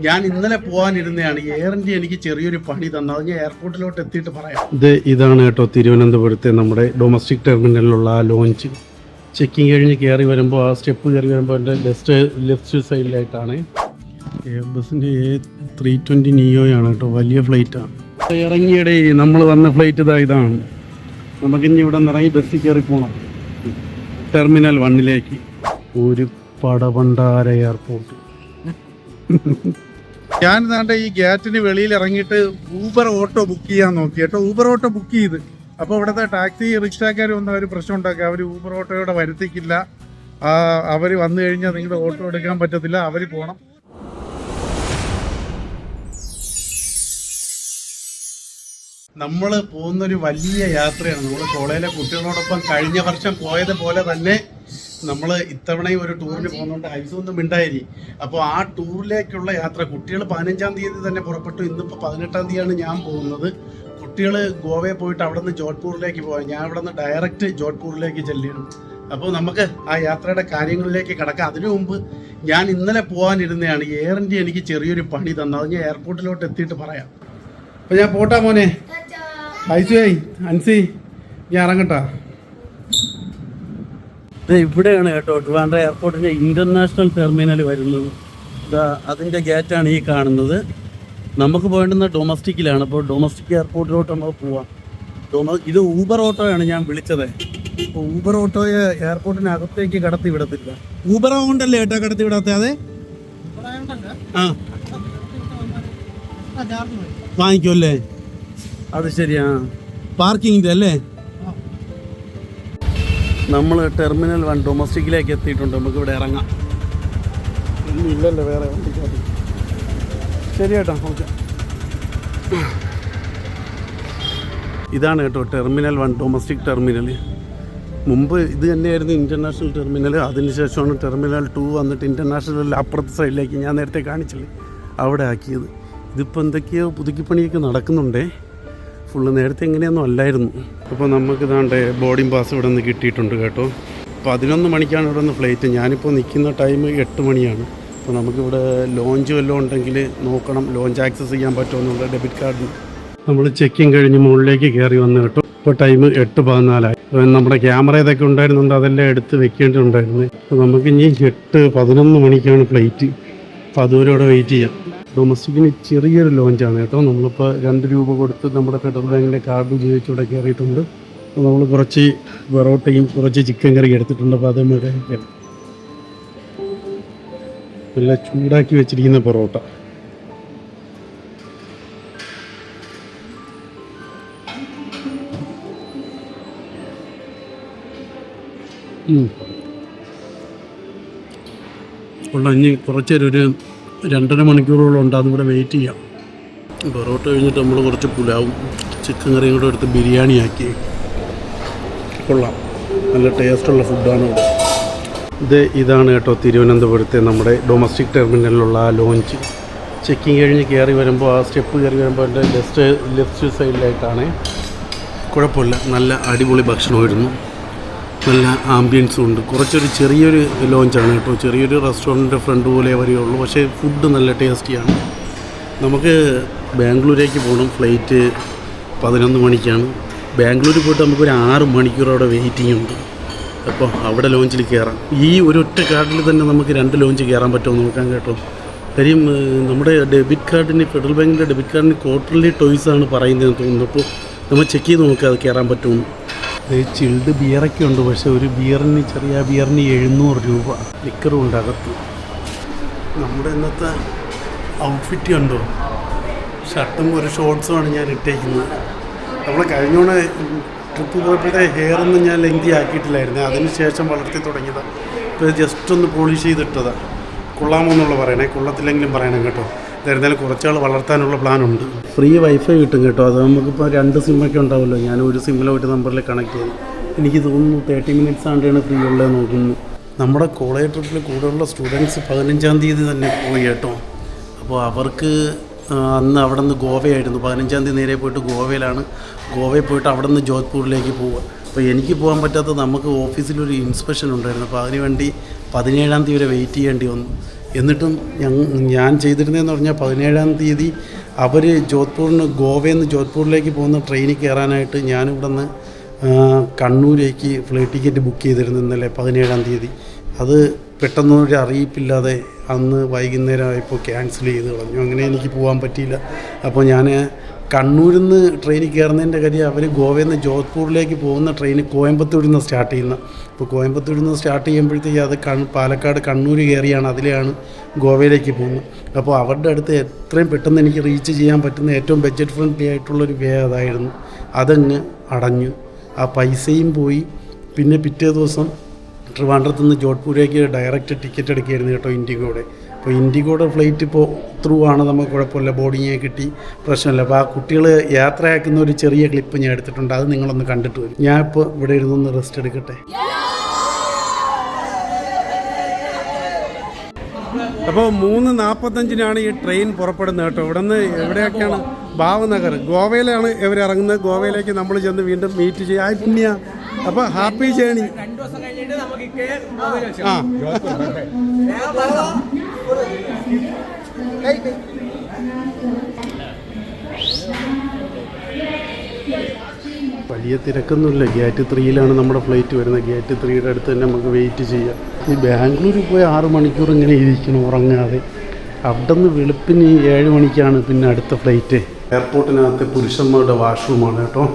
ഞാൻ ഇന്നലെ പോകാനിരുന്നതാണ്. Air India എനിക്ക് ചെറിയൊരു പണി തന്നു. അത് ഞാൻ എയർപോർട്ടിലോട്ട് എത്തിയിട്ട് പറയാം. ഇതാണ് കേട്ടോ തിരുവനന്തപുരത്തെ നമ്മുടെ ഡൊമസ്റ്റിക് ടെർമിനലിലുള്ള ആ ലോഞ്ച്. ചെക്കിങ് കഴിഞ്ഞ് കയറി വരുമ്പോൾ ആ സ്റ്റെപ്പ് കയറി വരുമ്പോൾ എൻ്റെ ലെഫ്റ്റ് സൈഡിലായിട്ടാണ് എയർബസിൻ്റെ A320 നിയോയാണ് കേട്ടോ. വലിയ ഫ്ലൈറ്റാണ്. ഇറങ്ങിയുടെ നമ്മൾ വന്ന ഫ്ലൈറ്റ് ഇതാണ്. നമുക്കിനി ഇവിടെ നിന്ന് ഇറങ്ങി ബസ്സിൽ കയറി പോകണം ടെർമിനൽ 1ലേക്ക്. ഒരു പടപണ്ടാര എയർപോർട്ട്. ഞാൻ ദാണ്ടെ ഈ ഗേറ്റിന് വെളിയിൽ ഇറങ്ങിയിട്ട് ഊബർ ഓട്ടോ ബുക്ക് ചെയ്യാൻ നോക്കി കേട്ടോ. ഊബർ ഓട്ടോ ബുക്ക് ചെയ്ത് അപ്പോൾ ഇവിടുത്തെ ടാക്സി റിക്ഷക്കാർ വന്ന് അവർ പ്രശ്നം ഉണ്ടാക്കുക. അവർ ഊബർ ഓട്ടോയോടെ വരുത്തിക്കില്ല. അവർ വന്നു കഴിഞ്ഞാൽ നിങ്ങളുടെ ഓട്ടോ എടുക്കാൻ പറ്റത്തില്ല, അവർ പോകണം. നമ്മൾ പോകുന്നൊരു വലിയ യാത്രയാണ്. നമ്മൾ കോളേജിലെ കുട്ടികളോടൊപ്പം കഴിഞ്ഞ വർഷം പോയതുപോലെ തന്നെ നമ്മൾ ഇത്തവണയും ഒരു ടൂറിന് പോകുന്നുണ്ട്. ഐസൊന്നും മിണ്ടായി. അപ്പോൾ ആ ടൂറിലേക്കുള്ള യാത്ര കുട്ടികൾ 15-ാം തീയതി തന്നെ പുറപ്പെട്ടു. ഇന്നിപ്പോൾ 18-ാം തീയതിയാണ് ഞാൻ പോകുന്നത്. കുട്ടികൾ ഗോവയിൽ പോയിട്ട് അവിടെ നിന്ന് ജോധ്പൂരിലേക്ക് പോകാം. ഞാൻ അവിടെ നിന്ന് ഡയറക്റ്റ് ജോധ്പൂരിലേക്ക് ചെല്ലിയിരുന്നു. അപ്പോൾ നമുക്ക് ആ യാത്രയുടെ കാര്യങ്ങളിലേക്ക് കിടക്കാം. അതിനു മുമ്പ് ഞാൻ ഇന്നലെ പോകാനിരുന്നതാണ്. എയർ ഇന്ത്യ എനിക്ക് ചെറിയൊരു പണി തന്നു. അത് ഞാൻ എയർപോർട്ടിലോട്ട് എത്തിയിട്ട് പറയാം. അപ്പോൾ ഞാൻ പോട്ടാ മോനെ. ഐസുയായി അൻസി, ഞാൻ ഇറങ്ങട്ടാ. ഇവിടെയാണ് കേട്ടോ ട്രിവാൻഡ്രം എയർപോർട്ടിൻ്റെ ഇൻ്റർനാഷണൽ ടെർമിനൽ വരുന്നത്. അതിൻ്റെ ഗേറ്റാണ് ഈ കാണുന്നത്. നമുക്ക് പോകേണ്ടുന്ന ഡൊമസ്റ്റിക്കിലാണ്. അപ്പോൾ ഡൊമസ്റ്റിക് എയർപോർട്ടിലോട്ട് നമുക്ക് പോവാം. ഇത് ഊബർ ഓട്ടോയാണ് ഞാൻ വിളിച്ചത്. അപ്പോൾ ഊബർ ഓട്ടോയെ എയർപോർട്ടിനകത്തേക്ക് കടത്തി വിടത്തില്ല. ഊബർ കൊണ്ടല്ലേ ഏട്ടാ കടത്തി വിടാത്ത? അതെ, ആ വാങ്ങിക്കുമല്ലേ? അത് ശരിയാ, പാർക്കിങ്ങിൻ്റെ അല്ലേ? നമ്മൾ ടെർമിനൽ 1 ഡൊമസ്റ്റിക്കിലേക്ക് എത്തിയിട്ടുണ്ട്. നമുക്കിവിടെ ഇറങ്ങാം. ഒന്നും ഇല്ലല്ലോ വേറെ വണ്ടിക്കകത്ത്. ശരി കേട്ടോ, ഓക്കെ. ഇതാണ് കേട്ടോ ടെർമിനൽ 1 ഡൊമസ്റ്റിക് ടെർമിനൽ. മുമ്പ് ഇത് തന്നെയായിരുന്നു ഇൻ്റർനാഷണൽ ടെർമിനൽ. അതിനുശേഷമാണ് ടെർമിനൽ 2 വന്നിട്ട് ഇൻ്റർനാഷണൽ അപ്പുറത്തെ സൈഡിലേക്ക് ഞാൻ നേരത്തെ കാണിച്ചില്ലേ അവിടെ ആക്കിയത്. ഇതിപ്പോൾ എന്തൊക്കെയോ പുതുക്കിപ്പണിയൊക്കെ നടക്കുന്നുണ്ടേ. ഫുള്ള് നേരത്തെ എങ്ങനെയൊന്നും അല്ലായിരുന്നു. അപ്പോൾ നമുക്ക് ഇതാണ്ട് ബോർഡിംഗ് പാസ് ഇവിടെ നിന്ന് കിട്ടിയിട്ടുണ്ട് കേട്ടോ. 11 മണിക്കാണ് ഇവിടെ നിന്ന് ഫ്ലൈറ്റ്. ഞാനിപ്പോൾ നിൽക്കുന്ന ടൈം 8 മണിയാണ്. അപ്പോൾ നമുക്കിവിടെ ലോഞ്ച് വല്ലതും ഉണ്ടെങ്കിൽ നോക്കണം, ലോഞ്ച് ആക്സസ് ചെയ്യാൻ പറ്റുമെന്നുള്ള ഡെബിറ്റ് കാർഡിന്. നമ്മൾ ചെക്കിങ് കഴിഞ്ഞ് മുകളിലേക്ക് കയറി വന്ന് കേട്ടോ. ഇപ്പോൾ ടൈം 8:14. നമ്മുടെ ക്യാമറ ഇതൊക്കെ ഉണ്ടായിരുന്നുണ്ട്, അതെല്ലാം എടുത്ത് വെക്കേണ്ടിട്ടുണ്ടായിരുന്നു. അപ്പോൾ നമുക്കിനി 8:11 മണിക്കാണ് ഫ്ലൈറ്റ്. അപ്പോൾ അതുവരെ ഇവിടെ വെയിറ്റ് ചെയ്യാം. ഡൊമസ്റ്റിക്കിന് ചെറിയൊരു ലോഞ്ചാണ് കേട്ടോ. നമ്മളിപ്പോൾ 2 രൂപ കൊടുത്ത് നമ്മുടെ ഫെഡറൽ ബാങ്കിൻ്റെ കാർഡ് ഉപയോഗിച്ച് ഇവിടെ കയറിയിട്ടുണ്ട്. അപ്പോൾ നമ്മൾ കുറച്ച് പൊറോട്ടയും കുറച്ച് ചിക്കൻ കറി എടുത്തിട്ടുണ്ട്. അപ്പോൾ അത് നമുക്ക് നല്ല ചൂടാക്കി വെച്ചിരിക്കുന്ന പൊറോട്ട. ഇനി കുറച്ചൊരു 2.5 മണിക്കൂറോളം ഉണ്ട്. അതിവിടെ വെയിറ്റ് ചെയ്യാം. പൊറോട്ട കഴിഞ്ഞിട്ട് നമ്മൾ കുറച്ച് പുലാവും ചിക്കൻ കറിയും കൂടെ എടുത്ത് ബിരിയാണി ആക്കി. കൊള്ളാം, നല്ല ടേസ്റ്റുള്ള ഫുഡാണ് ഇവിടെ. ഇതാണ് കേട്ടോ തിരുവനന്തപുരത്തെ നമ്മുടെ ഡൊമസ്റ്റിക് ടെർമിനലിലുള്ള ആ ലോഞ്ച്. ചെക്കിങ് കഴിഞ്ഞ് കയറി വരുമ്പോൾ ആ സ്റ്റെപ്പ് കയറി വരുമ്പോൾ എൻ്റെ ലെഫ്റ്റ് സൈഡിലായിട്ടാണ്. കുഴപ്പമില്ല, നല്ല അടിപൊളി ഭക്ഷണമായിരുന്നു. നല്ല ആംബിയൻസും ഉണ്ട്. കുറച്ചൊരു ചെറിയൊരു ലോഞ്ചാണ് കേട്ടോ. ചെറിയൊരു റെസ്റ്റോറൻറ്റിൻ്റെ ഫ്രണ്ട് പോലെ വരികയുള്ളൂ. പക്ഷേ ഫുഡ് നല്ല ടേസ്റ്റിയാണ്. നമുക്ക് ബാംഗ്ലൂരേക്ക് പോകണം. ഫ്ലൈറ്റ് 11 മണിക്കാണ്. ബാംഗ്ലൂർ പോയിട്ട് നമുക്കൊരു 6 മണിക്കൂർ അവിടെ വെയിറ്റിംഗ് ഉണ്ട്. അപ്പോൾ അവിടെ ലോഞ്ചിൽ കയറാം. ഈ ഒരൊറ്റ കാർഡിൽ തന്നെ നമുക്ക് 2 ലോഞ്ച് കയറാൻ പറ്റുമോ നോക്കാം കേട്ടോ. കാര്യം നമ്മുടെ ഡെബിറ്റ് കാർഡിന്, ഫെഡറൽ ബാങ്കിൻ്റെ ഡെബിറ്റ് കാർഡിന് ക്വാർട്ടർലി ടോയ്സാണ് പറയുന്നതെന്ന് തോന്നുന്നു. അപ്പോൾ നമ്മൾ ചെക്ക് ചെയ്ത് നോക്കാം അത് കയറാൻ പറ്റുമെന്ന്. ചിൽഡ് ബിയറൊക്കെ ഉണ്ട്. പക്ഷേ ഒരു ബിയറിന്, ചെറിയ ബിയറിന് 700 രൂപ. ലിക്കറും ഉണ്ട് അകത്ത്. നമ്മുടെ ഇന്നത്തെ ഔട്ട്ഫിറ്റ് കണ്ടോ? ഷർട്ടും ഒരു ഷോർട്സുമാണ് ഞാൻ ഇട്ടേക്കുന്നത്. നമ്മൾ കഴിഞ്ഞോടെ ട്രിപ്പ് പോയപ്പോഴത്തെ ഹെയറൊന്നും ഞാൻ ലെങ്തി ആക്കിയിട്ടില്ലായിരുന്നു. അതിന് ശേഷം വളർത്തി തുടങ്ങിയതാണ്. ഇപ്പോൾ ജസ്റ്റ് ഒന്ന് പോളിഷ് ചെയ്തിട്ടതാണ്. കൊള്ളാമോ എന്നുള്ള പറയണേ, കൊള്ളത്തില്ലെങ്കിലും പറയണം കേട്ടോ. ഇതായിരുന്നാലും കുറച്ചാൾ വളർത്താനുള്ള പ്ലാനുണ്ട്. ഫ്രീ വൈഫൈ കിട്ടും കേട്ടോ. അത് നമുക്കിപ്പോൾ 2 സിമ്മൊക്കെ ഉണ്ടാവുമല്ലോ. ഞാൻ ഒരു സിമ്മിലെ ഒരു നമ്പറിൽ കണക്ട് ചെയ്തു. എനിക്ക് തോന്നുന്നു 30 മിനിറ്റ്സ് ആണ്ടാണ് ഫ്രീ ഉള്ളത് നോക്കുന്നു. നമ്മുടെ കോളേജ് ട്രിപ്പിൽ കൂടെയുള്ള സ്റ്റുഡൻസ് 15-ാം തീയതി തന്നെ പോയി കേട്ടോ. അപ്പോൾ അവർക്ക് അന്ന് അവിടെ നിന്ന് ഗോവയായിരുന്നു. 15-ാം തീയതി നേരെ പോയിട്ട് ഗോവയിലാണ്. ഗോവയിൽ പോയിട്ട് അവിടെ നിന്ന് ജോധ്പൂരിലേക്ക് പോവുക. അപ്പോൾ എനിക്ക് പോകാൻ പറ്റാത്ത നമുക്ക് ഓഫീസിലൊരു ഇൻസ്പെക്ഷൻ ഉണ്ടായിരുന്നു. അപ്പോൾ അതിനുവേണ്ടി 17-ാം തീയതി വരെ വെയിറ്റ് ചെയ്യേണ്ടി വന്നു. എന്നിട്ടും ഞാൻ ചെയ്തിരുന്നതെന്ന് പറഞ്ഞാൽ 17-ാം തീയതി അവർ ഗോവയിൽ നിന്ന് ജോധ്പൂരിലേക്ക് പോകുന്ന ട്രെയിനിൽ കയറാനായിട്ട് ഞാനിവിടെ നിന്ന് കണ്ണൂരേക്ക് ഫ്ലൈറ്റ് ടിക്കറ്റ് ബുക്ക് ചെയ്തിരുന്നു ഇന്നലെ 17-ാം തീയതി. അത് പെട്ടെന്നൊരു അറിയിപ്പില്ലാതെ അന്ന് വൈകുന്നേരം ആയപ്പോൾ ക്യാൻസൽ ചെയ്ത് കളഞ്ഞു. അങ്ങനെ എനിക്ക് പോകാൻ പറ്റിയില്ല. അപ്പോൾ ഞാൻ കണ്ണൂരിൽ നിന്ന് ട്രെയിനിൽ കയറുന്നതിൻ്റെ കാര്യം അവർ ഗോവയിൽ നിന്ന് ജോധ്പൂരിലേക്ക് പോകുന്ന ട്രെയിൻ കോയമ്പത്തൂരിൽ നിന്ന് സ്റ്റാർട്ട് ചെയ്യുന്നത്. അപ്പോൾ കോയമ്പത്തൂരിൽ നിന്ന് സ്റ്റാർട്ട് ചെയ്യുമ്പോഴത്തേക്ക് അത് പാലക്കാട് കണ്ണൂർ കയറിയാണ് അതിലെയാണ് ഗോവയിലേക്ക് പോകുന്നത്. അപ്പോൾ അവരുടെ അടുത്ത് എത്രയും പെട്ടെന്ന് എനിക്ക് റീച്ച് ചെയ്യാൻ പറ്റുന്ന ഏറ്റവും ബഡ്ജറ്റ് ഫ്രണ്ട്ലി ആയിട്ടുള്ളൊരു വേ അതായിരുന്നു. അതങ്ങ് അടഞ്ഞു. ആ പൈസയും പോയി. പിന്നെ പിറ്റേ ദിവസം ട്രിവാൻഡ്രത്ത് നിന്ന് ജോധ്പൂരേക്ക് ഡയറക്റ്റ് ടിക്കറ്റ് എടുക്കുകയായിരുന്നു കേട്ടോ, ഇൻഡിഗോയുടെ. അപ്പോൾ ഇൻഡിഗോയുടെ ഫ്ലൈറ്റ് ഇപ്പോൾ ത്രൂ ആണ്, നമുക്ക് കുഴപ്പമില്ല, ബോർഡിങ്ങെ കിട്ടി, പ്രശ്നമില്ല. അപ്പോൾ ആ കുട്ടികൾ യാത്രയാക്കുന്ന ഒരു ചെറിയ ക്ലിപ്പ് ഞാൻ എടുത്തിട്ടുണ്ട്, അത് നിങ്ങളൊന്ന് കണ്ടിട്ട് വരും. ഞാൻ ഇപ്പോൾ ഇവിടെ ഇരുന്നൊന്ന് റെസ്റ്റ് എടുക്കട്ടെ. അപ്പോൾ 3:45 ഈ ട്രെയിൻ പുറപ്പെടുന്നത് കേട്ടോ. ഇവിടെ നിന്ന് എവിടെയൊക്കെയാണ്? ഭാവനഗർ, ഗോവയിലാണ് ഇവർ ഇറങ്ങുന്നത്. ഗോവയിലേക്ക് നമ്മൾ ചെന്ന് വീണ്ടും മീറ്റ് ചെയ്യാം. ആയി പുണ്യ, അപ്പോൾ ഹാപ്പി ജേണി. ആ വലിയ തിരക്കൊന്നുമില്ല. ഗേറ്റ് 3-ലാണ് നമ്മുടെ ഫ്ലൈറ്റ് വരുന്നത്. ഗേറ്റ് 3-യുടെ അടുത്ത് തന്നെ നമുക്ക് വെയിറ്റ് ചെയ്യാം. ഈ ബാംഗ്ലൂരിൽ പോയി 6 മണിക്കൂർ ഇങ്ങനെ ഇരിക്കണം ഉറങ്ങാതെ. അവിടെ നിന്ന് വെളുപ്പിന് 7 മണിക്കാണ് പിന്നെ അടുത്ത ഫ്ലൈറ്റ്. എയർപോർട്ടിനകത്ത് പുരുഷന്മാരുടെ വാഷ്റൂമാണ് കേട്ടോ.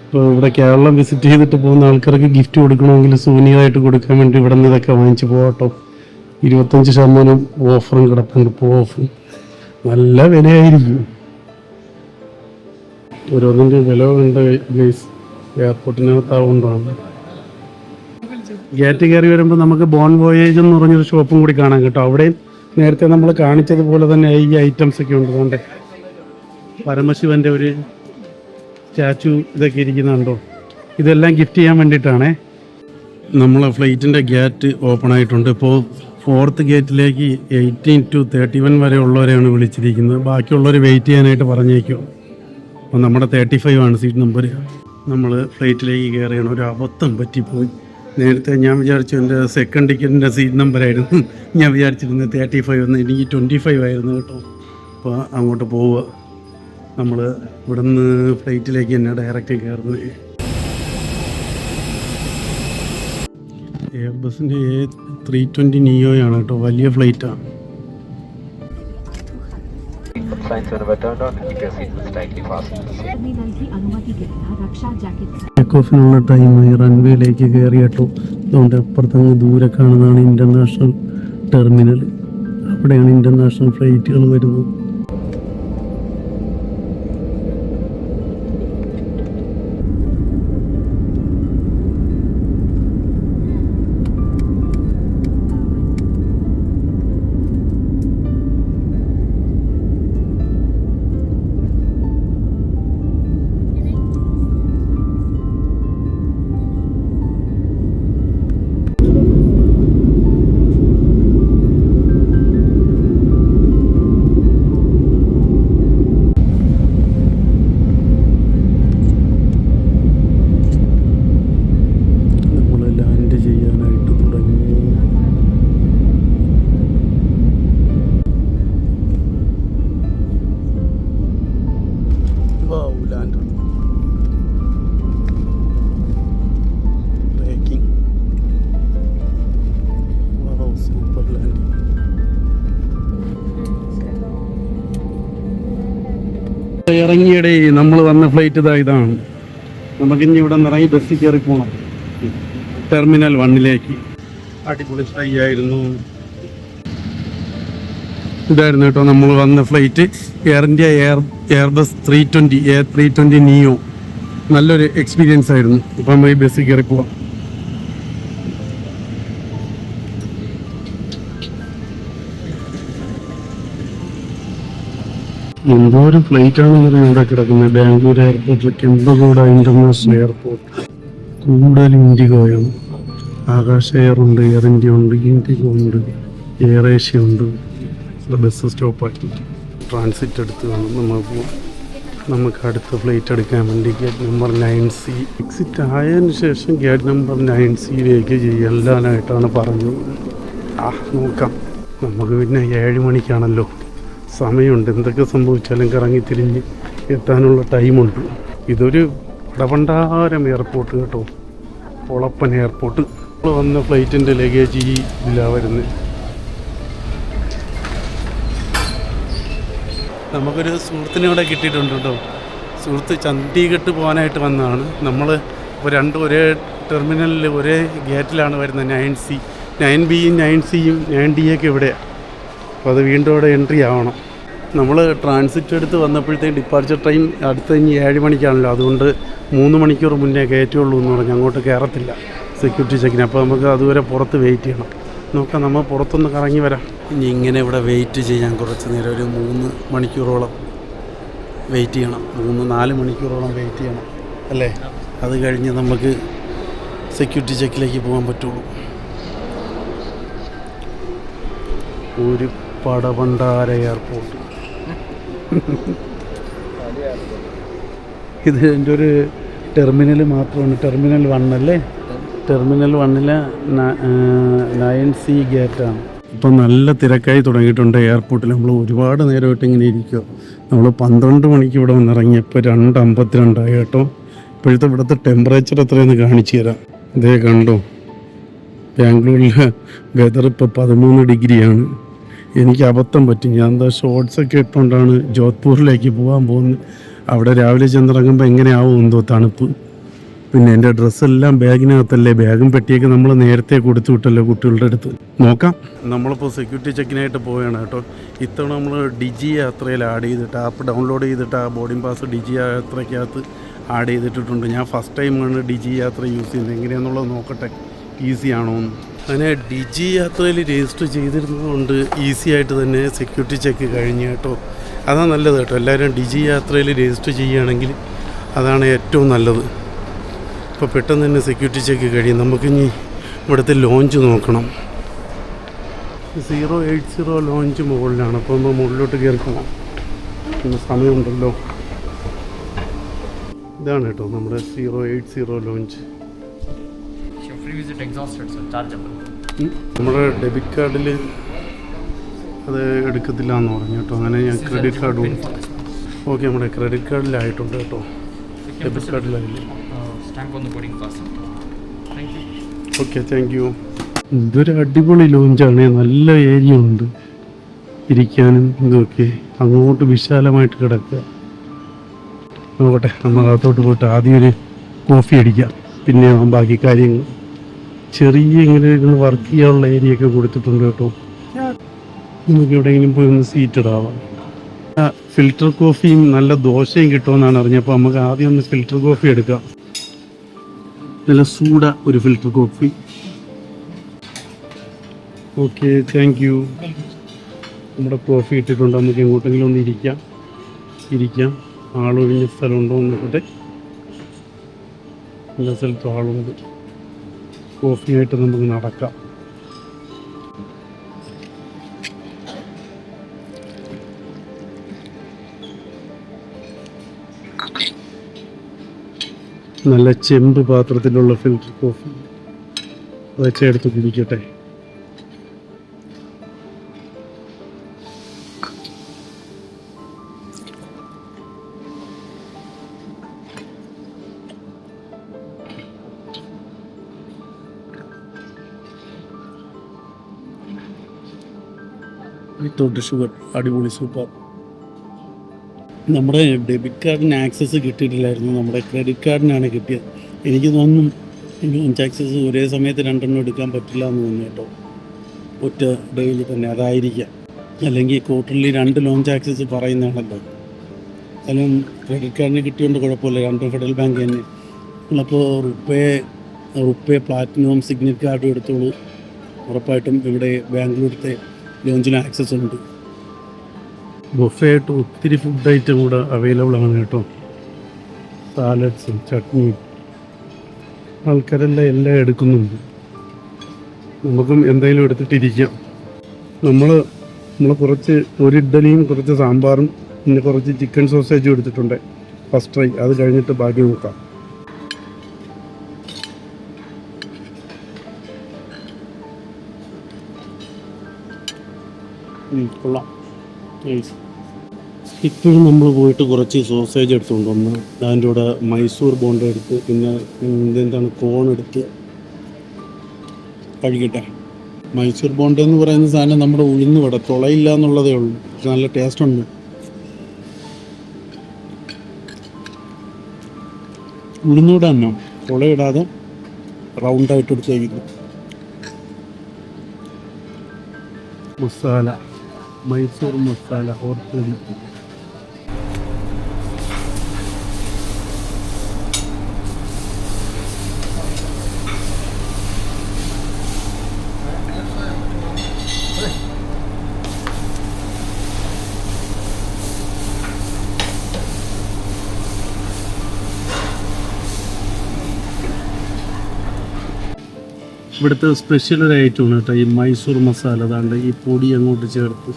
ഇപ്പോൾ ഇവിടെ കേരളം വിസിറ്റ് ചെയ്തിട്ട് പോകുന്ന ആൾക്കാർക്ക് ഗിഫ്റ്റ് കൊടുക്കണമെങ്കിൽ സൂനിയായിട്ട് കൊടുക്കാൻ വേണ്ടി ഇവിടെ നിന്ന് ഇതൊക്കെ വാങ്ങിച്ച് പോകട്ടോ. 25% ഓഫറും കിടപ്പുണ്ട്. ഇപ്പോൾ ഓഫ് നല്ല വിലയായിരിക്കും. ഓരോന്നിൻ്റെ വില ഉണ്ട് ഗൈസ്. എയർപോർട്ടിനകത്താവുകൊണ്ടാണ്. ഗേറ്റ് കയറി വരുമ്പോൾ നമുക്ക് ബോൺ വോയേജ് എന്ന് പറഞ്ഞൊരു ഷോപ്പും കൂടി കാണാം കേട്ടോ. അവിടെയും നേരത്തെ നമ്മൾ കാണിച്ചതുപോലെ തന്നെ ഈ ഐറ്റംസ് ഒക്കെ ഉണ്ട്. അതുകൊണ്ട് പരമശിവൻ്റെ ഒരു സ്റ്റാച്ചു ഇതൊക്കെ ഇരിക്കുന്നുണ്ടോ. ഇതെല്ലാം ഗിഫ്റ്റ് ചെയ്യാൻ വേണ്ടിയിട്ടാണേ. നമ്മളെ ഫ്ലൈറ്റിൻ്റെ ഗേറ്റ് ഓപ്പൺ ആയിട്ടുണ്ട്. ഇപ്പോൾ 4th ഗേറ്റിലേക്ക് 18 to 31 വരെ ഉള്ളവരെയാണ് വിളിച്ചിരിക്കുന്നത്. ബാക്കിയുള്ളവർ വെയിറ്റ് ചെയ്യാനായിട്ട് പറഞ്ഞേക്കും. അപ്പോൾ നമ്മുടെ 35 ആണ് സീറ്റ് നമ്പർ. നമ്മൾ ഫ്ലൈറ്റിലേക്ക് കയറിയാണ്. ഒരു അബദ്ധം പറ്റിപ്പോയി. നേരത്തെ ഞാൻ വിചാരിച്ചു എൻ്റെ സെക്കൻഡ് ടിക്കറ്റിൻ്റെ സീറ്റ് നമ്പറായിരുന്നു. ഞാൻ വിചാരിച്ചിരുന്നത് 35 എന്ന്, എനിക്ക് 25 ആയിരുന്നു കേട്ടോ. അപ്പോൾ അങ്ങോട്ട് പോവുക. നമ്മൾ ഇവിടെ നിന്ന് ഫ്ലൈറ്റിലേക്ക് തന്നെ ഡയറക്റ്റ് കയറുന്നത്. എയർബസിൻ്റെ A320 നിയോയാണ് കേട്ടോ. വലിയ ഫ്ലൈറ്റാണ്. ടേക്ക് ഓഫിനുള്ള ടൈമായി. റൺവേയിലേക്ക് കയറി കേട്ടോ. അതുകൊണ്ട് അപ്പുറത്തങ്ങ് ദൂരെ കാണുന്നതാണ് ഇൻ്റർനാഷണൽ ടെർമിനൽ. അവിടെയാണ് ഇൻ്റർനാഷണൽ ഫ്ലൈറ്റുകൾ വരുന്നത്. ഇറങ്ങിയടേ നമ്മൾ വന്ന ഫ്ലൈറ്റ് ഇതാണ്. നമുക്കിനി ഇവിടെ നിന്ന് ഇറങ്ങി ബസ്സിൽ കയറി പോകണം ടെർമിനൽ 1ലേക്ക്. അടിപൊളി ഫ്ലൈ ആയിരുന്നു. ഇതായിരുന്നു കേട്ടോ നമ്മൾ വന്ന flight. Air India Airbus 320 A320 നിയോ. നല്ലൊരു എക്സ്പീരിയൻസ് ആയിരുന്നു. ഇപ്പം നമുക്ക് ബസ്സിൽ കയറി പോവാം. എന്തോ ഒരു ഫ്ലൈറ്റാണെന്ന് ഇവിടെ കിടക്കുന്നത്. ബാംഗ്ലൂർ എയർപോർട്ടിൽ കെമ്പഗൌഡ ഇന്റർനാഷണൽ എയർപോർട്ട്. കൂടുതൽ ഇൻഡിഗോയാണ്. ആകാശ എയർ ഉണ്ട്, എയർ ഇന്ത്യ ഉണ്ട്, ഇൻഡിഗോ ഉണ്ട്, എയർ ഏഷ്യ ഉണ്ട്. ബസ് സ്റ്റോപ്പാക്കി ട്രാൻസിറ്റ് എടുത്ത് വേണം നമുക്ക് അടുത്ത ഫ്ലൈറ്റ് എടുക്കാൻ വേണ്ടി. ഗേറ്റ് നമ്പർ 9C എക്സിറ്റ് ആയതിനു ശേഷം ഗേറ്റ് നമ്പർ 9Cയിലേക്ക് ചെല്ലാനായിട്ടാണ് പറഞ്ഞത്. നോക്കാം. നമുക്ക് പിന്നെ 7 മണിക്കാണല്ലോ സമയമുണ്ട്. എന്തൊക്കെ സംഭവിച്ചാലും കറങ്ങി തിരിഞ്ഞ് എത്താനുള്ള ടൈമുണ്ട്. ഇതൊരു ഇടവണ്ടാരം എയർപോർട്ട് കേട്ടോ, ഒളപ്പൻ എയർപോർട്ട്. നമ്മൾ വന്ന ഫ്ലൈറ്റിൻ്റെ ലഗേജ് ഈ ഇതിലാണ് വരുന്നത്. നമുക്കൊരു സുഹൃത്തിനെ ഇവിടെ കിട്ടിയിട്ടുണ്ട് കേട്ടോ. സുഹൃത്ത് ചണ്ഡീഗഡ് പോകാനായിട്ട് വന്നതാണ്. നമ്മൾ ഒരേ ടെർമിനലിൽ ഒരേ ഗേറ്റിലാണ് വരുന്നത്. 9C 9Bയും 9Cയും 9Dയൊക്കെ ഇവിടെയാണ്. അപ്പോൾ അത് വീണ്ടും അവിടെ എൻട്രി ആവണം. നമ്മൾ ട്രാൻസിറ്റ് എടുത്ത് വന്നപ്പോഴത്തേക്ക് ഡിപ്പാർച്ചർ ടൈം അടുത്ത 7 മണിക്കാണല്ലോ. അതുകൊണ്ട് 3 മണിക്കൂർ മുന്നേ കയറ്റുള്ളൂ എന്ന് പറഞ്ഞ് അങ്ങോട്ട് കയറത്തില്ല സെക്യൂരിറ്റി ചെക്കിന്. അപ്പോൾ നമുക്ക് അതുവരെ പുറത്ത് വെയിറ്റ് ചെയ്യണം. നോക്കാം, നമ്മൾ പുറത്തൊന്ന് കറങ്ങി വരാം. ഇനി ഇങ്ങനെ ഇവിടെ വെയിറ്റ് ചെയ്യാൻ കുറച്ച് നേരം, ഒരു 3 മണിക്കൂറോളം വെയിറ്റ് ചെയ്യണം. 3-4 മണിക്കൂറോളം വെയിറ്റ് ചെയ്യണം അല്ലേ? അത് കഴിഞ്ഞ് നമുക്ക് സെക്യൂരിറ്റി ചെക്കിലേക്ക് പോകാൻ പറ്റുള്ളൂ. ഒരു പടവണ്ടാര എയർപോർട്ട്. ഇത് എൻ്റെ ഒരു ടെർമിനൽ മാത്രമാണ്. ടെർമിനൽ 1 അല്ലേ? Terminal 1 9C ഗേറ്റാണ്. ഇപ്പം നല്ല തിരക്കായി തുടങ്ങിയിട്ടുണ്ട് എയർപോർട്ടിൽ. നമ്മൾ ഒരുപാട് നേരമായിട്ട് ഇങ്ങനെ ഇരിക്കുക. നമ്മൾ 12 മണിക്ക് ഇവിടെ വന്നിറങ്ങിയപ്പോൾ 2:52 കേട്ടോ. ഇപ്പോഴത്തെ ഇവിടുത്തെ ടെമ്പറേച്ചർ എത്രയെന്ന് കാണിച്ചു തരാം. ഇതേ കണ്ടോ, ബാംഗ്ലൂരിലെ വെതർ ഇപ്പോൾ 13 ഡിഗ്രിയാണ്. എനിക്ക് അബദ്ധം പറ്റി. ഞാൻ എന്താ ഷോർട്സൊക്കെ ഇട്ടുകൊണ്ടാണ് ജോധ്പൂരിലേക്ക് പോകാൻ പോകുന്നത്. അവിടെ രാവിലെ ചെന്നിറങ്ങുമ്പോൾ എങ്ങനെയാവും എന്തോ തണുപ്പ്. പിന്നെ എൻ്റെ ഡ്രസ്സെല്ലാം ബാഗിനകത്തല്ലേ. ബാഗും പെട്ടിയൊക്കെ നമ്മൾ നേരത്തെ കൊടുത്തു വിട്ടല്ലോ കുട്ടികളുടെ അടുത്ത്. നോക്കാം. നമ്മളിപ്പോൾ സെക്യൂരിറ്റി ചെക്കിനായിട്ട് പോവുകയാണ് കേട്ടോ. ഇത്തവണ നമ്മൾ ഡിജി യാത്രയിൽ ആഡ് ചെയ്തിട്ട് ആപ്പ് ഡൗൺലോഡ് ചെയ്തിട്ട് ആ ബോർഡിംഗ് പാസ് ഡിജി യാത്രയ്ക്കകത്ത് ആഡ് ചെയ്തിട്ടുണ്ട്. ഞാൻ ഫസ്റ്റ് ടൈമാണ് ഡിജി യാത്ര യൂസ് ചെയ്യുന്നത്. എങ്ങനെയാണെന്നുള്ളത് നോക്കട്ടെ, ഈസി ആണോ എന്ന്. അങ്ങനെ ഡിജി യാത്രയിൽ രജിസ്റ്റർ ചെയ്തിരുന്നതുകൊണ്ട് ഈസി ആയിട്ട് തന്നെ സെക്യൂരിറ്റി ചെക്ക് കഴിഞ്ഞ് കേട്ടോ. അതാണ് നല്ലത് കേട്ടോ. എല്ലാവരും ഡിജി യാത്രയിൽ രജിസ്റ്റർ ചെയ്യുകയാണെങ്കിൽ അതാണ് ഏറ്റവും നല്ലത്. അപ്പോൾ പെട്ടെന്ന് തന്നെ സെക്യൂരിറ്റി ചെക്ക് കഴിയും. നമുക്കിനി ഇവിടുത്തെ ലോഞ്ച് നോക്കണം. 080 ലോഞ്ച് മുകളിലാണ്. അപ്പോൾ നമ്മൾ മുകളിലോട്ട് കയറിക്കണം. പിന്നെ സമയമുണ്ടല്ലോ. ഇതാണ് കേട്ടോ നമ്മുടെ 080 ലോഞ്ച്. നമ്മുടെ ഡെബിറ്റ് കാർഡിൽ അത് എടുക്കത്തില്ല എന്ന് പറഞ്ഞു കേട്ടോ. അങ്ങനെ ഞാൻ ക്രെഡിറ്റ് കാർഡ് കൊടുത്തു. ഓക്കെ, നമ്മുടെ ക്രെഡിറ്റ് കാർഡിലായിട്ടുണ്ട് കേട്ടോ. ഡെബിറ്റ് കാർഡിലായില്ല. Okay, thank you. ഇതൊരു അടിപൊളി ലോഞ്ചാണ്. നല്ല ഏരിയ ഉണ്ട് ഇരിക്കാനും ഇതൊക്കെ. അങ്ങോട്ട് വിശാലമായിട്ട് കിടക്കുക. നോക്കട്ടെ, നമ്മൾ അകത്തോട്ട് പോയിട്ട് ആദ്യം ഒരു കോഫി അടിക്കാം, പിന്നെ ബാക്കി കാര്യങ്ങൾ. ചെറിയ ഇങ്ങനെ ഇരുന്ന് വർക്ക് ചെയ്യാനുള്ള ഏരിയ ഒക്കെ കൊടുത്തിട്ടുണ്ട് കേട്ടോ. നമുക്ക് എവിടെയെങ്കിലും പോയി ഒന്ന് സീറ്റഡ് ആവാം. ഫിൽറ്റർ കോഫിയും നല്ല ദോശയും കിട്ടുമെന്നാണ് അറിഞ്ഞപ്പോൾ നമുക്ക് ആദ്യം ഒന്ന് ഫിൽറ്റർ കോഫി എടുക്കാം. നല്ല സൂഡ ഒരു filter coffee. Okay, thank U. നമ്മുടെ കോഫി ഇട്ടിട്ടുണ്ട്. നമുക്ക് എങ്ങോട്ടെങ്കിലും ഒന്ന് ഇരിക്കാം. ആളൊഴിഞ്ഞ സ്ഥലമുണ്ടോ എന്ന് നോക്കട്ടെ. എല്ലാ സ്ഥലത്തും ആളുണ്ട്. കോഫിയായിട്ട് നമുക്ക് നടക്കാം. നല്ല ചെമ്പ് പാത്രത്തിലുള്ള ഫിൽറ്റർ കോഫി അതൊക്കെ എടുത്ത് കുടിക്കട്ടെ. വിത്തൗട്ട് ഷുഗർ, അടിപൊളി, സൂപ്പർ. നമ്മുടെ ഡെബിറ്റ് കാർഡിന് ആക്സസ് കിട്ടിയിട്ടില്ലായിരുന്നു. നമ്മുടെ ക്രെഡിറ്റ് കാർഡിനാണ് കിട്ടിയത്. എനിക്ക് തോന്നുന്നു ലോഞ്ച് ആക്സസ് ഒരേ സമയത്ത് 2 എണ്ണം എടുക്കാൻ പറ്റില്ല എന്ന് തോന്നുന്നു കേട്ടോ. ഒറ്റ ഡേയിൽ തന്നെ അതായിരിക്കാം. അല്ലെങ്കിൽ ക്വാർട്ടർലി 2 ലോഞ്ച് ആക്സസ് പറയുന്നതാണല്ലോ. കാരണം ക്രെഡിറ്റ് കാർഡിന് കിട്ടിയോണ്ട് കുഴപ്പമില്ല. 2 ഫെഡറൽ ബാങ്ക് തന്നെ. അപ്പോൾ റുപ്പേ പ്ലാറ്റിനം സിഗ്നറ്റ് കാർഡും എടുത്തോളൂ. ഉറപ്പായിട്ടും ഇവിടെ ബാംഗ്ലൂരിലത്തെ ലോഞ്ചിന് ആക്സസ് ഉണ്ട്. ബൊഫേ ആയിട്ട് ഒത്തിരി ഫുഡ് ഐറ്റം കൂടെ അവൈലബിൾ ആണ് കേട്ടോ. സാലഡ്സും ചട്നിയും ആൾക്കാരെല്ലാം എല്ലാം എടുക്കുന്നുണ്ട്. നമുക്കും എന്തെങ്കിലും എടുത്തിട്ടിരിക്കാം. നമ്മൾ കുറച്ച് ഒരു ഇഡ്ഡലിയും കുറച്ച് സാമ്പാറും പിന്നെ കുറച്ച് ചിക്കൻ സോസേജും എടുത്തിട്ടുണ്ട്. First try. അത് കഴിഞ്ഞിട്ട് ബാക്കി നോക്കാം. കൊള്ളാം. ഇപ്പോഴും നമ്മൾ പോയിട്ട് കുറച്ച് സോസേജ് എടുത്തുകൊണ്ട് വന്ന് അതിൻ്റെ കൂടെ മൈസൂർ ബോണ്ട എടുത്ത് പിന്നെ ഇതെന്താണ് കോൺ എടുത്ത് കഴിക്കട്ടെ. മൈസൂർ ബോണ്ട എന്ന് പറയുന്ന സാധനം നമ്മുടെ ഉഴുന്ന് വട, തുളയില്ല എന്നുള്ളതേ ഉള്ളൂ, പക്ഷെ നല്ല ടേസ്റ്റ് ഉണ്ട്. ഉഴുന്നൂടെ തന്നെ തുളയിടാതെ റൗണ്ടായിട്ട് എടുത്ത് കഴിക്കുന്നു. മസാല, മൈസൂർ മസാല ഓർത്തടി. ഇവിടുത്തെ സ്പെഷ്യൽ ഒരു ഐറ്റമാണ് കേട്ടോ ഈ മൈസൂർ മസാല. അതാണ്ട് ഈ പൊടി അങ്ങോട്ട് ചേർത്ത്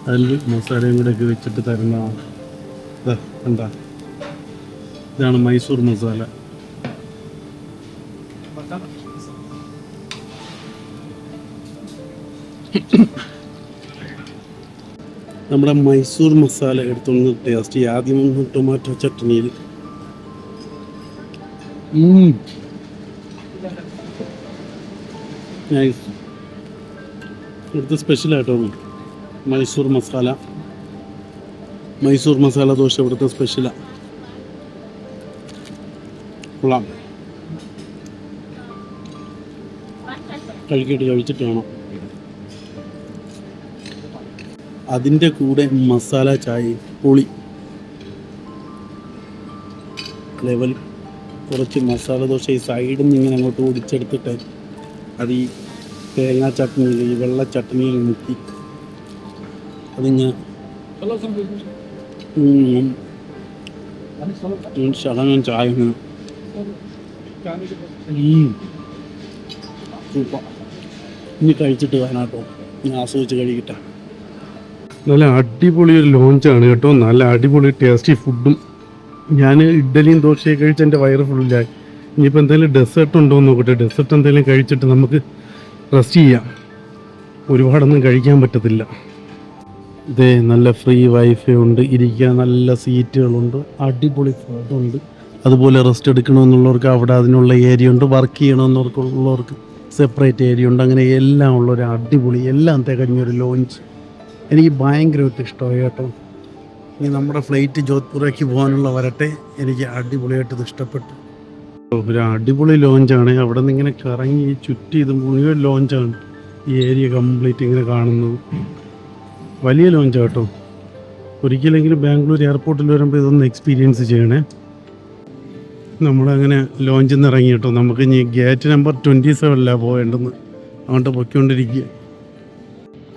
അതിൽ മസാലയും കൂടെ ഒക്കെ വെച്ചിട്ട് തരുന്നതാണ്. എന്താ ഇതാണ് മൈസൂർ മസാല. നമ്മുടെ മൈസൂർ മസാല എടുത്തൊന്ന് ടേസ്റ്റ് ചെയ്യുക. ആദ്യം ഒന്ന് ടൊമാറ്റോ ചട്നിയിൽ ഇവിടുത്തെ സ്പെഷ്യലായിട്ടോ മൈസൂർ മസാല. മൈസൂർ മസാല ദോശ ഇവിടുത്തെ സ്പെഷ്യലാണ്. കൊള്ളാം. കഴിച്ചിട്ട് വേണം. അതിൻ്റെ കൂടെ മസാല ചായ പൊളി ലെവൽ. കുറച്ച് മസാല ദോശ ഈ സൈഡിൽ നിന്ന് ഇങ്ങനെ അങ്ങോട്ട് ഒടിച്ചെടുത്തിട്ട് അത് ഈ തേങ്ങാ ചട്നിയിൽ ഈ വെള്ള ചട്നിയിൽ മുക്കി അതിങ്ങനെ ശകലം ചായ സൂപ്പർ. ഇനി കഴിച്ചിട്ട് വേണാട്ടോ, ഞാൻ ആസ്വദിച്ച് കഴിക്കട്ടെ. നല്ല അടിപൊളി ഒരു ലോഞ്ചാണ് കേട്ടോ. നല്ല അടിപൊളി ടേസ്റ്റി ഫുഡും. ഞാൻ ഇഡ്ഡലിയും ദോശയും കഴിച്ച് എൻ്റെ വയറ് ഫുള്ളിലായി. ഇനിയിപ്പോൾ എന്തെങ്കിലും ഡെസേർട്ട് ഉണ്ടോ എന്ന് നോക്കട്ടെ. ഡെസേർട്ട് എന്തെങ്കിലും കഴിച്ചിട്ട് നമുക്ക് റെസ്റ്റ് ചെയ്യാം. ഒരുപാടൊന്നും കഴിക്കാൻ പറ്റത്തില്ല. ഇതേ നല്ല ഫ്രീ വൈഫൈ ഉണ്ട്, ഇരിക്കാൻ നല്ല സീറ്റുകളുണ്ട്, അടിപൊളി ഫുഡുണ്ട്. അതുപോലെ റെസ്റ്റ് എടുക്കണമെന്നുള്ളവർക്ക് അവിടെ അതിനുള്ള ഏരിയ ഉണ്ട്, വർക്ക് ചെയ്യണമെന്നുള്ളവർക്ക് സെപ്പറേറ്റ് ഏരിയ ഉണ്ട്. അങ്ങനെ എല്ലാം ഉള്ളൊരു അടിപൊളി, എല്ലാം തികഞ്ഞൊരു ലോഞ്ച്. എനിക്ക് ഭയങ്കരമായിട്ട് ഇഷ്ടമായി കേട്ടോ. ഇനി നമ്മുടെ ഫ്ലൈറ്റ് ജോധ്പൂരേക്ക് പോകാനുള്ള വരട്ടെ. എനിക്ക് അടിപൊളിയായിട്ട് ഇത് ഇഷ്ടപ്പെട്ടു. ഒരു അടിപൊളി ലോഞ്ചാണ്. അവിടെ നിന്ന് ഇങ്ങനെ കറങ്ങി ചുറ്റി ഇത് മുഴുവൻ ലോഞ്ചാണ്. ഈ ഏരിയ കംപ്ലീറ്റ് ഇങ്ങനെ കാണുന്നത് വലിയ ലോഞ്ചാണ് കേട്ടോ. ഒരിക്കലെങ്കിലും ബാംഗ്ലൂർ എയർപോർട്ടിൽ വരുമ്പോൾ ഇതൊന്ന് എക്സ്പീരിയൻസ് ചെയ്യണേ. നമ്മളങ്ങനെ ലോഞ്ചിൽ നിന്ന് ഇറങ്ങി കേട്ടോ. നമുക്ക് ഇനി ഗേറ്റ് നമ്പർ 27 പോകേണ്ടെന്ന് അങ്ങോട്ട് പൊയ്ക്കൊണ്ടിരിക്കുക.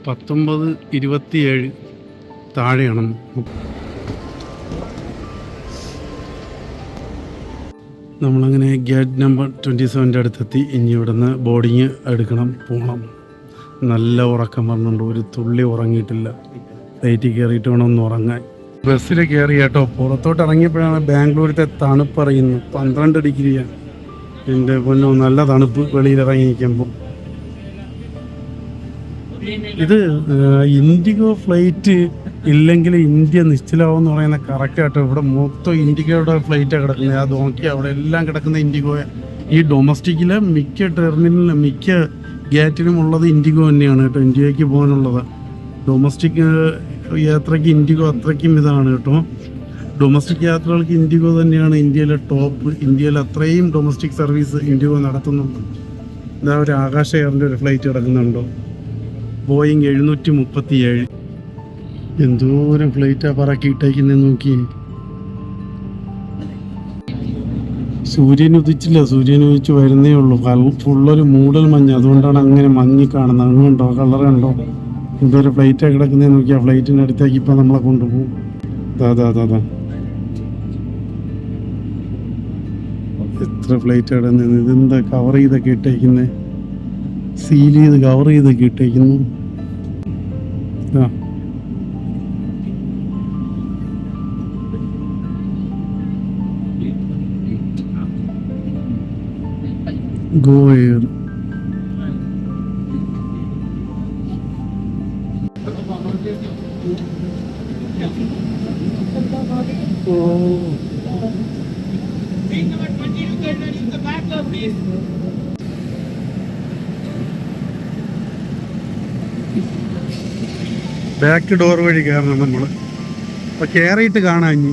19-27 താഴെയാണ്. നമ്മളങ്ങനെ ഗേറ്റ് നമ്പർ 27 അടുത്തെത്തി. ഇനി ഇവിടെ നിന്ന് ബോർഡിങ് എടുക്കണം, പോകണം. നല്ല ഉറക്കം വന്നുണ്ട്, ഒരു തുള്ളി ഉറങ്ങിയിട്ടില്ല. ഫ്ലൈറ്റിൽ കയറിയിട്ട് വേണം ഒന്ന് ഉറങ്ങാൻ. ബസ്സിൽ കയറി കേട്ടോ. പുറത്തോട്ട് ഇറങ്ങിയപ്പോഴാണ് ബാംഗ്ലൂരിത്തെ തണുപ്പറിയുന്നത്. 12 ഡിഗ്രിയാണ്. എൻ്റെ പൊന്നോ, നല്ല തണുപ്പ് വെളിയിലിറങ്ങി നിൽക്കുമ്പോൾ. ഇത് ഇൻഡിഗോ ഫ്ലൈറ്റ് ഇല്ലെങ്കിൽ ഇന്ത്യ നിശ്ചലമാവെന്ന് പറയുന്നത് കറക്റ്റ് ആട്ടോ. ഇവിടെ മൊത്തം ഇൻഡിഗോയുടെ ഫ്ലൈറ്റാണ് കിടക്കുന്നത്. അത് നോക്കി അവിടെ എല്ലാം കിടക്കുന്ന ഇൻഡിഗോ. ഈ ഡൊമസ്റ്റിക്കിലെ മിക്ക ടെർമിനലിലും മിക്ക ഗേറ്റിലും ഉള്ളത് ഇൻഡിഗോ തന്നെയാണ് കേട്ടോ. ഇന്ത്യക്ക് പോകാനുള്ളത് ഡൊമസ്റ്റിക് യാത്രയ്ക്ക് ഇൻഡിഗോ അത്രയ്ക്കും ഇതാണ് കേട്ടോ. ഡൊമസ്റ്റിക് യാത്രകൾക്ക് ഇൻഡിഗോ തന്നെയാണ് ഇന്ത്യയിലെ ടോപ്പ്. ഇന്ത്യയിൽ അത്രയും ഡൊമസ്റ്റിക് സർവീസ് ഇൻഡിഗോ നടത്തുന്നുണ്ട്. ഇതാ ഒരു ആകാശ എയറിൻ്റെ ഒരു ഫ്ലൈറ്റ് കിടക്കുന്നുണ്ടോ, ബോയിങ് 737. എന്തോരം ഫ്ലൈറ്റാ പറക്കിയിട്ടേക്കുന്നത് നോക്കി. സൂര്യൻ ഉദിച്ചില്ല, സൂര്യൻ ഉദിച്ച് വരുന്നേ ഉള്ളൂ. ഫുള്ളൊരു മൂടൽ മഞ്ഞ്, അതുകൊണ്ടാണ് അങ്ങനെ മങ്ങി കാണുന്നത്. അങ്ങുണ്ടോ കളർ കണ്ടോ? എന്തോരം ഫ്ലൈറ്റാണ് കിടക്കുന്നത് നോക്കിയാൽ. ഫ്ലൈറ്റിൻ്റെ അടുത്തേക്ക് ഇപ്പം നമ്മളെ കൊണ്ടുപോകും. അതാ എത്ര ഫ്ലൈറ്റ് കിടന്നത്. ഇതെന്താ കവർ ചെയ്തൊക്കെ ഇട്ടേക്കുന്നത്, സീൽ ചെയ്ത് കവർ ചെയ്തൊക്കെ ഇട്ടേക്കുന്നു. Go Air. ബാക്ക് ഡോർ വഴി കയറണം നമ്മൾ. അപ്പൊ കയറിയിട്ട് കാണാം. ഇനി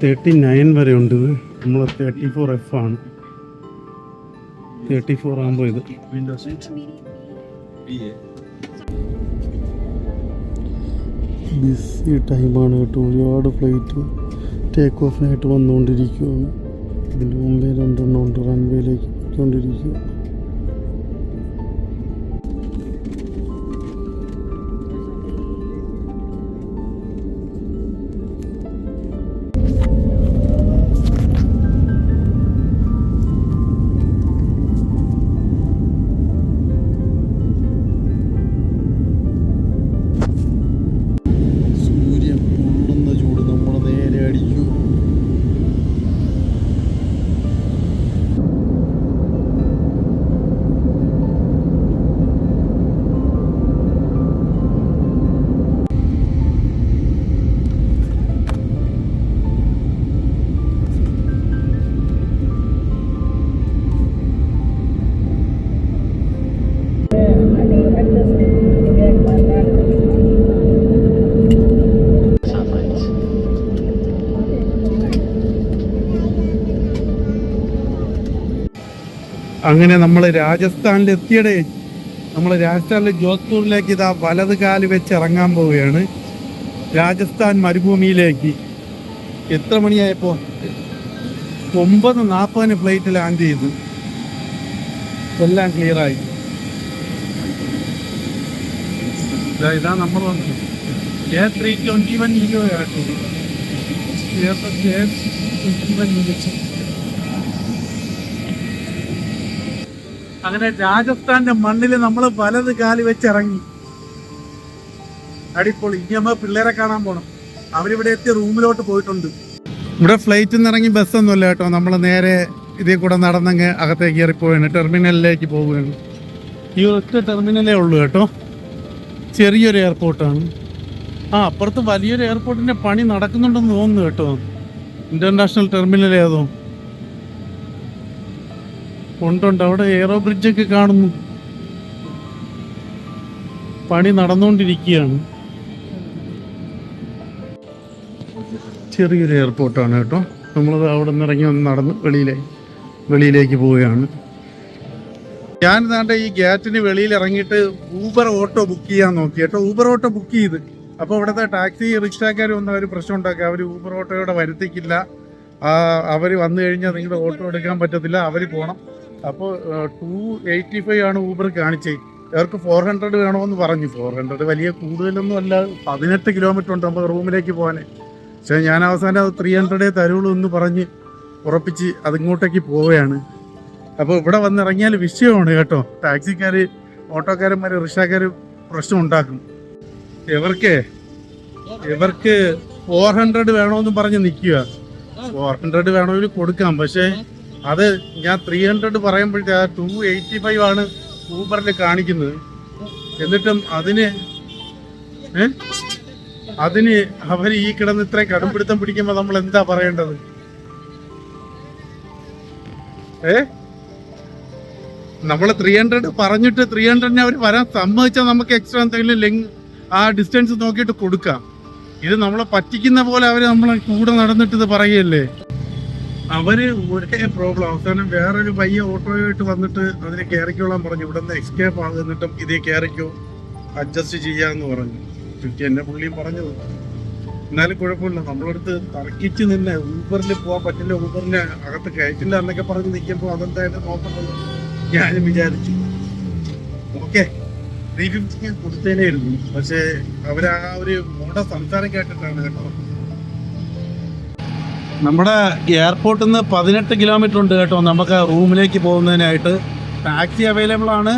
39 വരെ ഉണ്ട്. നമ്മൾ 34F ആണ്. 34 ആകുമ്പോൾ ഇത് ബിസി ടൈമാണ് കേട്ടോ. ഒരുപാട് ഫ്ലൈറ്റ് ടേക്ക് ഓഫിനായിട്ട് വന്നുകൊണ്ടിരിക്കുകയാണ്. ഇതിൻ്റെ മുമ്പേ 2 എണ്ണം ഉണ്ട് റൺവേയിലേക്ക് പോയിക്കൊണ്ടിരിക്കുക. അങ്ങനെ നമ്മൾ രാജസ്ഥാനിൽ എത്തിയടേ. നമ്മൾ രാജസ്ഥാനിലെ ജോധ്പൂരിലേക്ക് ഇതാ വലത് കാല് വെച്ച് ഇറങ്ങാൻ പോവുകയാണ്. രാജസ്ഥാൻ മരുഭൂമിയിലേക്ക്. എത്ര മണിയായപ്പോൾ? 9:40 ഫ്ലൈറ്റ് ലാൻഡ് ചെയ്തു. എല്ലാം ക്ലിയറായി. ഇതാ നമ്മൾ വന്നു. A321 അങ്ങനെ രാജസ്ഥാന്റെ മണ്ണിൽ നമ്മൾ വലത് കാല് വെച്ചിറങ്ങി. അടിപൊളി. ഇനി നമ്മൾ പിള്ളേരെ കാണാൻ പോണം. അവരിവിടെ എത്തി റൂമിലോട്ട് പോയിട്ടുണ്ട്. ഇവിടെ ഫ്ലൈറ്റിൽ നിന്ന് ഇറങ്ങി ബസ്സൊന്നുമില്ല കേട്ടോ. നമ്മൾ നേരെ ഇതിൽ കൂടെ നടന്നങ്ങ് അകത്തേക്ക് കയറിപ്പോവാണ്. ടെർമിനലിലേക്ക് പോവുകയാണ്. ഈ ഒറ്റ ടെർമിനലേ ഉള്ളൂ കേട്ടോ. ചെറിയൊരു എയർപോർട്ടാണ്. അപ്പുറത്ത് വലിയൊരു എയർപോർട്ടിന്റെ പണി നടക്കുന്നുണ്ടെന്ന് തോന്നുന്നു കേട്ടോ. ഇന്റർനാഷണൽ ടെർമിനൽ ഏതോ ഉണ്ട്. അവിടെ എയറോ ബ്രിഡ്ജൊക്കെ കാണുന്നു. പണി നടന്നുകൊണ്ടിരിക്കുകയാണ്. ചെറിയൊരു എയർപോർട്ടാണ് കേട്ടോ. നമ്മളത് അവിടെ നിന്ന് ഇറങ്ങി ഒന്ന് നടന്ന് വെളിയിലേക്ക് പോവുകയാണ്. ഞാൻ ദാണ്ടെ ഈ ഗേറ്റിന് വെളിയിൽ ഇറങ്ങിയിട്ട് ഊബർ ഓട്ടോ ബുക്ക് ചെയ്യാൻ നോക്കി കേട്ടോ. ഊബർ ഓട്ടോ ബുക്ക് ചെയ്ത് അപ്പോൾ ഇവിടുത്തെ ടാക്സി റിക്ഷക്കാർ വന്ന് അവർ പ്രശ്നം ഉണ്ടാക്കുക. അവർ ഊബർ ഓട്ടോയോടെ വരുത്തിക്കില്ല. അവർ വന്നു കഴിഞ്ഞാൽ നിങ്ങളുടെ ഓട്ടോ എടുക്കാൻ പറ്റത്തില്ല. അവർ പോകണം. അപ്പോൾ 285 ആണ് ഊബർ കാണിച്ചത്. അവർക്ക് 400 വേണമെന്ന് പറഞ്ഞു. 400 വലിയ കൂടുതലൊന്നും അല്ല. 18 കിലോമീറ്റർ ഉണ്ട് നമുക്ക് റൂമിലേക്ക് പോകാൻ. പക്ഷേ ഞാൻ അവസാനം അത് 300 തരുള്ളൂ എന്ന് പറഞ്ഞ് ഉറപ്പിച്ച് അതിങ്ങോട്ടേക്ക് പോവുകയാണ്. അപ്പോൾ ഇവിടെ വന്നിറങ്ങിയാൽ വിഷയമാണ് കേട്ടോ. ടാക്സിക്കാർ, ഓട്ടോക്കാരന്മാർ, റിക്ഷക്കാർ പ്രശ്നം ഉണ്ടാക്കും. ഇവർക്ക് 400 വേണമെന്ന് പറഞ്ഞ് നിൽക്കുക. 400 വേണമെങ്കിൽ കൊടുക്കാം. പക്ഷേ അത് ഞാൻ 300 പറയുമ്പോഴത്തെ 285 ആണ് ഊബറിൽ കാണിക്കുന്നത്. എന്നിട്ടും അതിന് അവർ ഈ കിടന്ന് ഇത്രയും കടുംപിടുത്തം പിടിക്കുമ്പോൾ നമ്മൾ എന്താ പറയേണ്ടത്? നമ്മൾ 300 പറഞ്ഞിട്ട് 300 അവർ വരാൻ സമ്മതിച്ചാൽ നമുക്ക് എക്സ്ട്രാ എന്തെങ്കിലും ആ ഡിസ്റ്റൻസ് നോക്കിയിട്ട് കൊടുക്കാം. ഇത് നമ്മളെ പറ്റിക്കുന്ന പോലെ അവർ നമ്മളെ കൂടെ നടന്നിട്ട് ഇത് പറയുകയല്ലേ. അവര് ഒരേ പ്രോബ്ലം. അവസാനം വേറൊരു പയ്യ ഓട്ടോയായിട്ട് വന്നിട്ട് അതിനെ കയറിക്കോളാൻ പറഞ്ഞു. ഇവിടെ നിന്ന് എസ്കേപ്പ് ആകുന്നിട്ടും ഇതേ കയറിക്കോ, അഡ്ജസ്റ്റ് ചെയ്യാന്ന് പറഞ്ഞു. എന്നെ പുള്ളിയും പറഞ്ഞത്. എന്നാലും കുഴപ്പമില്ല. നമ്മളടുത്ത് തർക്കിച്ച് നിന്ന് ഊബറിൽ പോകാൻ പറ്റില്ല, ഊബറിനെ അകത്ത് കയറ്റില്ല എന്നൊക്കെ പറഞ്ഞ് നിൽക്കുമ്പോൾ അതെന്തായാലും നോക്കണ്ടല്ലോ ഞാനും വിചാരിച്ചു. ഓക്കെ, 350 കൊടുത്തേനായിരുന്നു. പക്ഷെ അവരാ ഒരു മോഡ സംസാരം കേട്ടിട്ടാണ് കേട്ടോ. നമ്മുടെ എയർപോർട്ടിൽ നിന്ന് 18 കിലോമീറ്റർ ഉണ്ട് കേട്ടോ നമുക്ക് റൂമിലേക്ക് പോകുന്നതിനായിട്ട്. ടാക്സി അവൈലബിൾ ആണ്,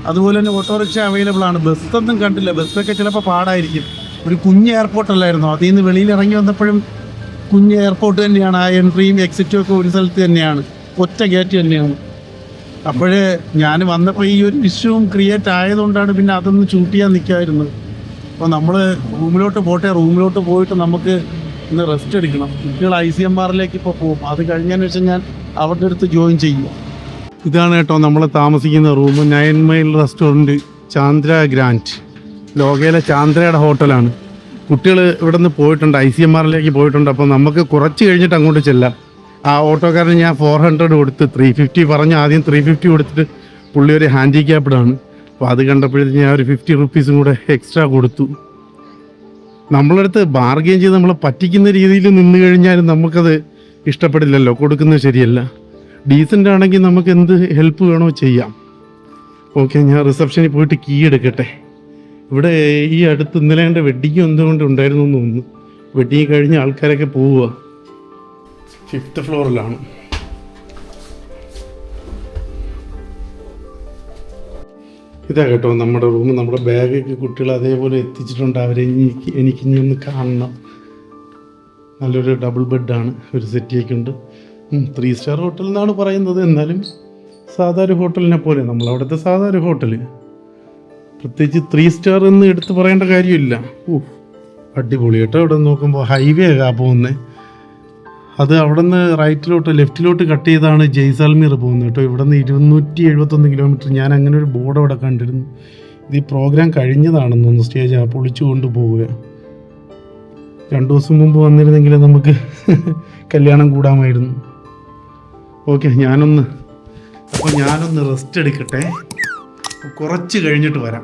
അതുപോലെ തന്നെ ഓട്ടോറിക്ഷ അവൈലബിൾ ആണ്. ബസ്സൊന്നും കണ്ടില്ല. ബസ്സൊക്കെ ചിലപ്പോൾ പാടായിരിക്കും. ഒരു കുഞ്ഞ് എയർപോർട്ടല്ലായിരുന്നു. അതിൽ നിന്ന് വെളിയിൽ ഇറങ്ങി വന്നപ്പോഴും കുഞ്ഞ് എയർപോർട്ട് തന്നെയാണ്. ആ എൻട്രിയും എക്സിറ്റും ഒക്കെ ഒരു സ്ഥലത്ത് തന്നെയാണ്. ഒറ്റ ഗേറ്റ് തന്നെയാണ്. അപ്പോഴേ ഞാൻ വന്നപ്പോൾ ഈ ഒരു വിഷയവും ക്രിയേറ്റ് ആയതുകൊണ്ടാണ് പിന്നെ അതൊന്ന് ഷൂട്ട് ചെയ്യാൻ നിൽക്കാമായിരുന്നത്. അപ്പോൾ നമ്മൾ റൂമിലോട്ട് പോയിട്ട് നമുക്ക് ഇന്ന് റെസ്റ്റ് എടുക്കണം. കുട്ടികൾ ICMRലേക്ക് ഇപ്പോൾ പോകും. അത് കഴിഞ്ഞതിന് ശേഷം ഞാൻ അവരുടെ അടുത്ത് ജോയിൻ ചെയ്യും. ഇതാണ് കേട്ടോ നമ്മൾ താമസിക്കുന്ന റൂം. 9 മൈൽ റെസ്റ്റോറൻറ്റ്, ചാന്ദ്ര ഗ്രാൻഡ്, ലോകയിലെ ചാന്ദ്രയുടെ ഹോട്ടലാണ്. കുട്ടികൾ ഇവിടെ നിന്ന് പോയിട്ടുണ്ട്, ICMRലേക്ക് പോയിട്ടുണ്ട്. അപ്പോൾ നമുക്ക് കുറച്ച് കഴിഞ്ഞിട്ട് അങ്ങോട്ട് ചെല്ലാം. ആ ഓട്ടോക്കാരന് ഞാൻ 400 കൊടുത്ത് 350 പറഞ്ഞ് ആദ്യം 350 കൊടുത്തിട്ട് പുള്ളി ഒരു ഹാൻഡിക്യാപ്ഡാണ്. അപ്പോൾ അത് കണ്ടപ്പോഴത്തേക്ക് ഞാൻ ഒരു 50 റുപ്പീസും കൂടെ എക്സ്ട്രാ കൊടുത്തു. നമ്മളടുത്ത് ബാർഗെയിൻ ചെയ്ത് നമ്മളെ പറ്റിക്കുന്ന രീതിയിൽ നിന്ന് കഴിഞ്ഞാൽ നമുക്കത് ഇഷ്ടപ്പെടില്ലല്ലോ, കൊടുക്കുന്നത് ശരിയല്ല. ഡീസൻ്റ് ആണെങ്കിൽ നമുക്ക് എന്ത് ഹെൽപ്പ് വേണോ ചെയ്യാം. ഓക്കെ, ഞാൻ റിസപ്ഷനിൽ പോയിട്ട് കീ എടുക്കട്ടെ. ഇവിടെ ഈ അടുത്ത് ഇന്നലെ എൻ്റെ വെഡ്ഡിങ് എന്തുകൊണ്ട് ഉണ്ടായിരുന്നു എന്ന് തോന്നുന്നു. വെഡ്ഡിങ് കഴിഞ്ഞ ആൾക്കാരൊക്കെ പോവുക. 5th ഫ്ലോറിലാണ്. ഇതാ കേട്ടോ നമ്മുടെ റൂം. നമ്മുടെ ബാഗൊക്കെ കുട്ടികൾ അതേപോലെ എത്തിച്ചിട്ടുണ്ട്. അവരെ എനിക്കിനി ഒന്ന് കാണണം. നല്ലൊരു ഡബിൾ ബെഡാണ്, ഒരു സെറ്റിയൊക്കെ ഉണ്ട്. 3 സ്റ്റാർ ഹോട്ടൽ എന്നാണ് പറയുന്നത്, എന്നാലും സാധാരണ ഹോട്ടലിനെ പോലെ നമ്മളവിടുത്തെ സാധാരണ ഹോട്ടൽ. പ്രത്യേകിച്ച് 3 സ്റ്റാർ എന്ന് എടുത്ത് പറയേണ്ട കാര്യമില്ല. അടിപൊളി കേട്ടോ. ഇവിടെ നോക്കുമ്പോൾ ഹൈവേ ആ പോകുന്നത്. അത് അവിടെ നിന്ന് ലെഫ്റ്റിലോട്ട് കട്ട് ചെയ്താണ് ജയ്സാൽമീർ പോകുന്നത് കേട്ടോ. ഇവിടെ നിന്ന് 271 കിലോമീറ്റർ. ഞാൻ അങ്ങനെ ഒരു ബോർഡ് അവിടെ കണ്ടിരുന്നു. ഇത് ഈ പ്രോഗ്രാം കഴിഞ്ഞതാണെന്ന് തോന്നുന്നു. സ്റ്റേജ് പൊളിച്ചു കൊണ്ടുപോവുക. 2 ദിവസം മുമ്പ് വന്നിരുന്നെങ്കിൽ നമുക്ക് കല്യാണം കൂടാമായിരുന്നു. ഓക്കെ, ഞാനൊന്ന് റെസ്റ്റ് എടുക്കട്ടെ. കുറച്ച് കഴിഞ്ഞിട്ട് വരാം.